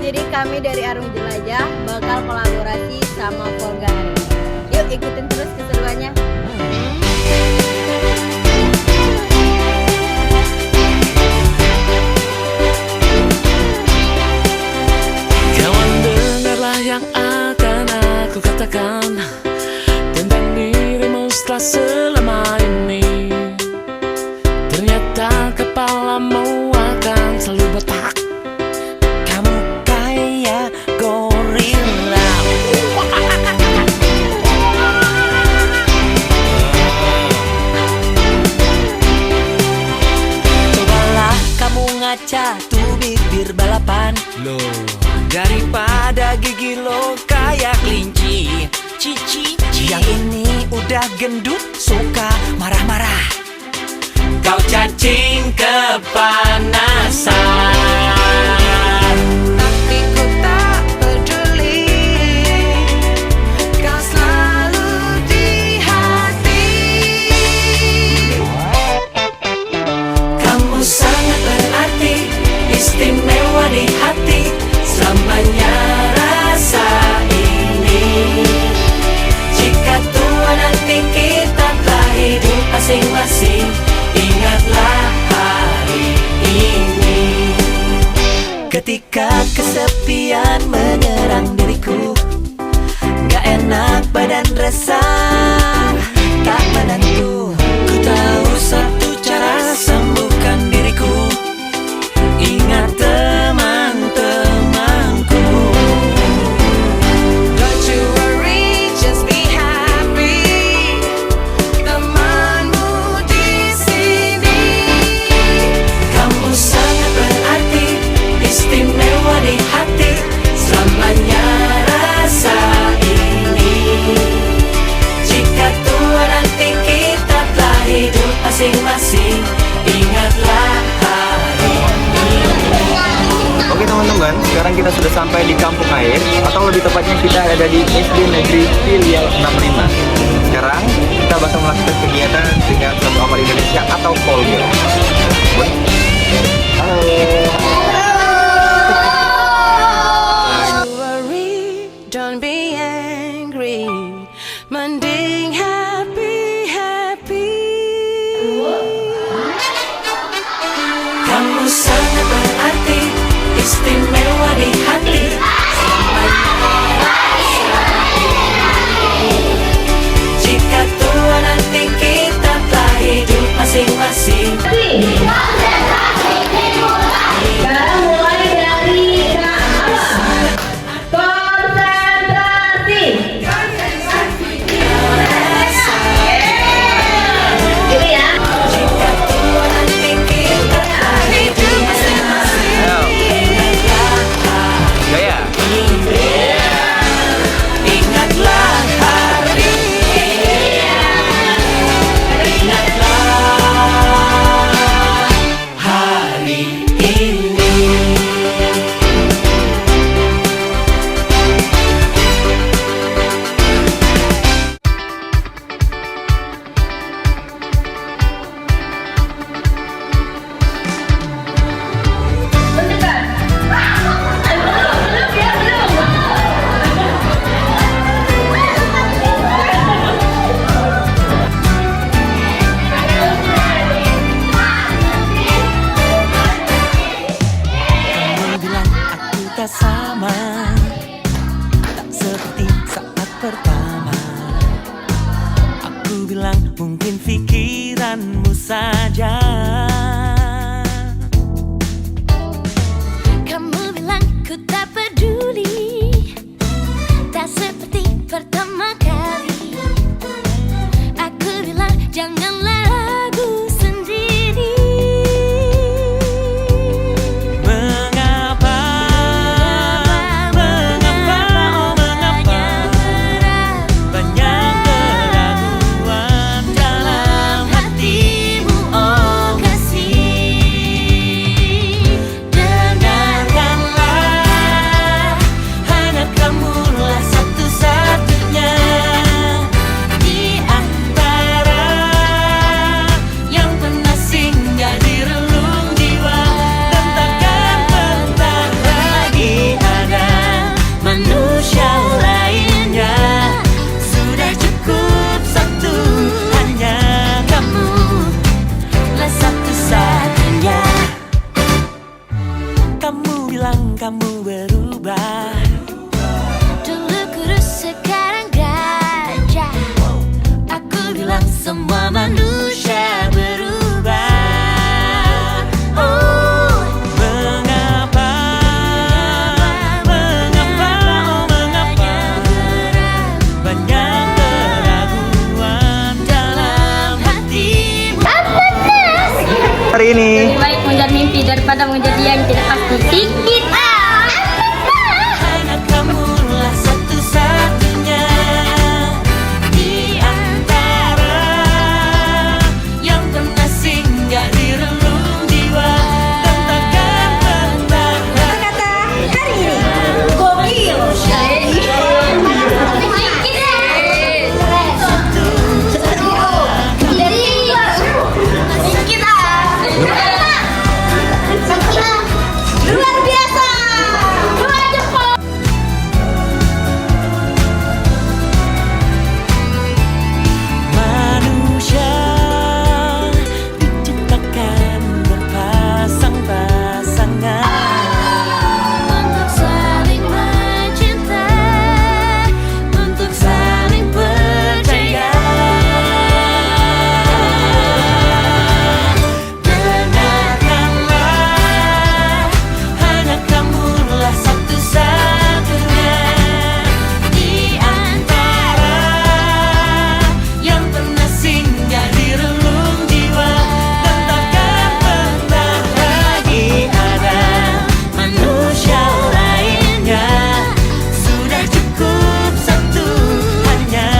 Jadi kami dari Arung Jelajah bakal kolaborasi sama Volga hari ini. Yuk ikutin terus keseruannya. Kawan, dengarlah yang akan aku katakan tentang dirimu setelah selama ini. Ternyata kepalamu akan selalu botak. Kamu kayak gorila. Cobalah kamu ngaca tuh bibir balapan Loh, daripada gigi lo kayak kelinci. Cici, yang ini udah gendut suka marah-marah. kau cacing kepanasan. Tapi ku tak peduli, kau selalu di hati. Kamu sangat berarti, istimewa di hati. Selamanya rasa ini. Jika tua nanti kita telah hidup masing-masing, ingatlah hari ini. Ketika kesepian menyerang diriku, gak enak badan resah, tak menentu. Ku tahu satu cara sembuhkan diriku. Ingat teman-temanku. Don't you worry, just be happy. Temanmu di sini. Kamu sangat berarti, istimewa di hati. Selamanya rasa ini. Jika tua nanti kita telah hidup masing-masing, ingatlah hari ini. Oke teman-teman, sekarang kita sudah sampai di Kampung Air, atau lebih tepatnya kita ada di SD Negeri Filial 65. Sekarang kita bakal melakukan kegiatan dengan satu amal Indonesia atau Volga. Halo. Worry, don't be angry. Mending happy, happy. Kamu sangat berarti, istimewa di hati. Jika tua nanti kita telah hidup masing-masing. Sekarang mulai dari konsentrasi. Gitu ya. Jika tua nanti kita telah hidup masing-masing. Gaya. Ingatlah hari ini. Ingatlah hari ini. Kamu bilang aku tak sama, tak seperti saat pertama. Aku bilang mungkin pikiranmu saja. Kamu bilang ku tak peduli, tak seperti pertama kali. Aku bilang janganlah ragu sendiri. Mengapa, mengapa, oh mengapa banyak keraguan dalam hatimu, oh kasih. hari ini? Lebih baik mengejar mimpi daripada mengejar dia yang tidak pasti. Sikit. Hanya kamulah satu-satunya di antara yang pernah singgah di relung jiwa dan takkan pernah. Kata hari ini gokil. Luar biasa. Dua jempol. Manusia diciptakan berpasang-pasangan Untuk saling mencinta, untuk saling percaya. Dengarkanlah, hanya kamulah satu-satunya di antara yang pernah singgah di relung jiwa dan takkan pernah lagi ada manusia lainnya. Sudah cukup satu, hanya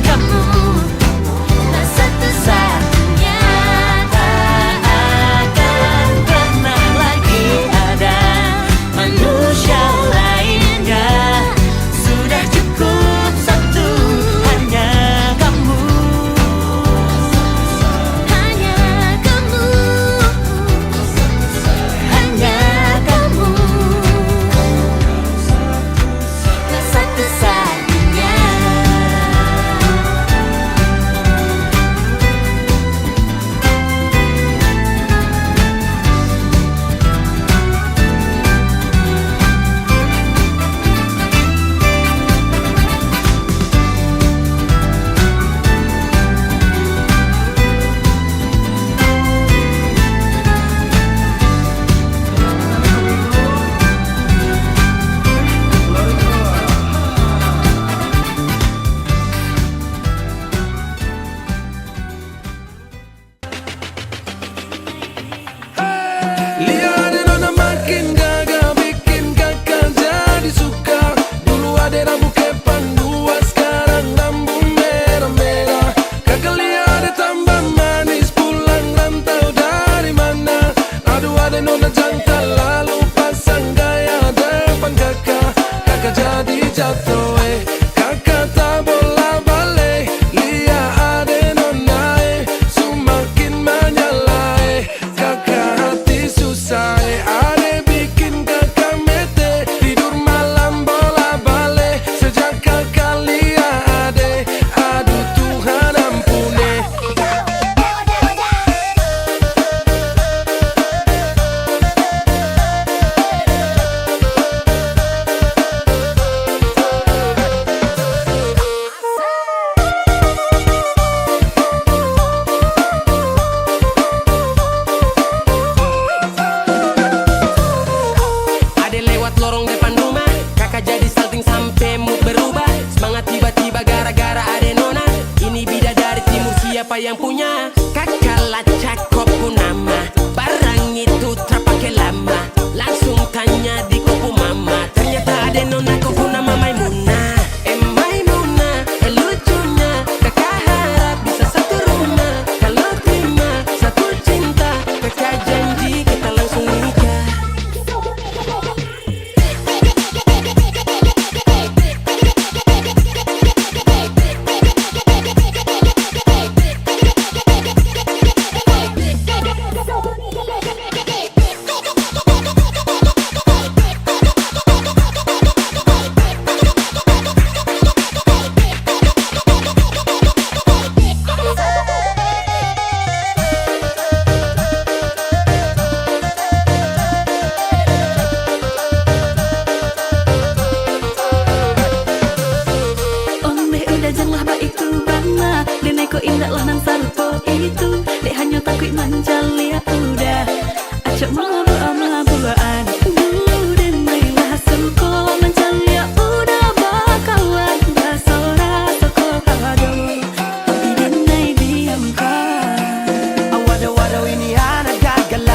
kamu satu-satunya. Tak akan pernah lagi ada manusia lainnya. Sudah cukup satu, hanya kamu. Hanya kamu, hanya kamu, satu-satunya. Lihat nona makin gagah, bikin kakak jadi suka. Dulu ada rambut kepang dua, sekarang rambut merah-merah. Kakak lihat tambah manis, pulang rantau dari mana? Aduh ada nona jantan, lalu pasang gaya depan kakak. Kakak jadi jatuh, kakak tak bola balik. Lihat ada nona, semakin menyala, kakak hati susah, ada bikin kakak mete. Tidur malam bola balik, sejak kakak lihat ade. Aduh Tuhan ampuni. Ada lewat lorong depan rumah, kakak jadi salting sampai mood berubah. Semangat tiba-tiba gara-gara ada nona. Ini bidadari timur, siapa yang punya? Kakak lacak kopu nama, barang itu terpakai lama. Langsung tanya di kopu mama, ternyata ada nona kopu nama Maimunah. Maimunah, lucunya kakak harap bisa satu rumah. Kalau terima satu cinta, kakak janji kita langsung nikah. Ombe udah janganlah baik tu bama. Denai ko indah lah nang sarupo itu. Dek hanya takut manjalia udah. Acak mabu-mabuan. Denai lah suko manjalia udah bakawan. Basora soko kado. Tapi denai diam kan. Awado-wado ini anak gagal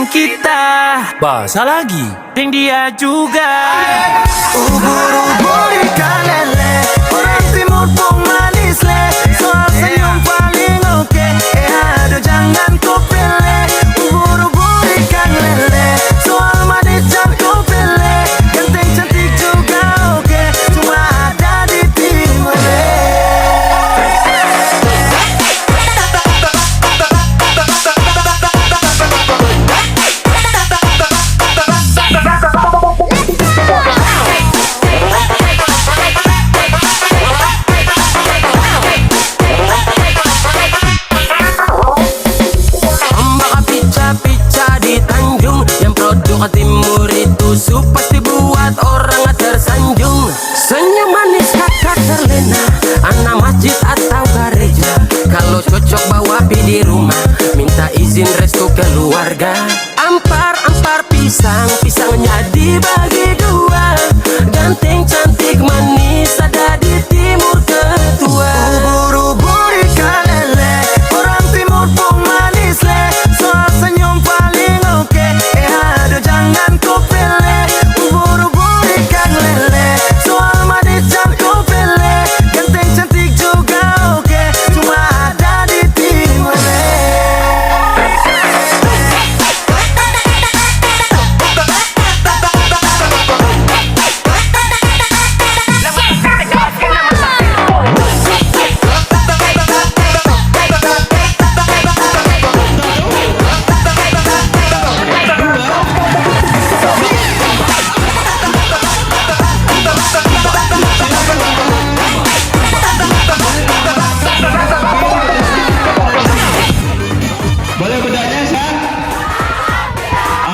kita. Basah lagi, dan dia juga. Ubur-ubur ikan lele, orang timur pun manis le. Soal senyum paling oke, aduh jangan kau pilih. Ubur-ubur ikan lele, soal manis jangan kau pilih. Ganteng cantik juga oke, cuma ada di timur le. Produk timur itu pasti buat orang tersanjung. Senyum manis kakak terlena, anak masjid atau gereja. Kalau cocok bawa pi di rumah, minta izin restu keluarga. Ampar pisang, pisangnya dibagi dua. Ganteng cantik manis ada di timur ketua. Ubur-ubur ikan lele, orang timur pun manis le. Soal senyum paling oke, aduh jangan kau pilih. Ubur-ubur ikan lele, soal manis jangan kau pilih. Ganteng cantik juga oke, cuma ada di timur le. Boleh bedanya, San?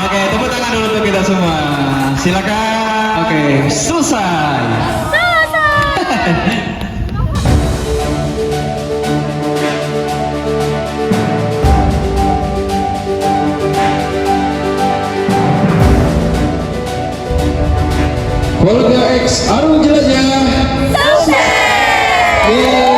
Oke, tepuk tangan dulu untuk kita semua. Silakan. Oke, selesai. Volga X Arung Jelajah. Selesai.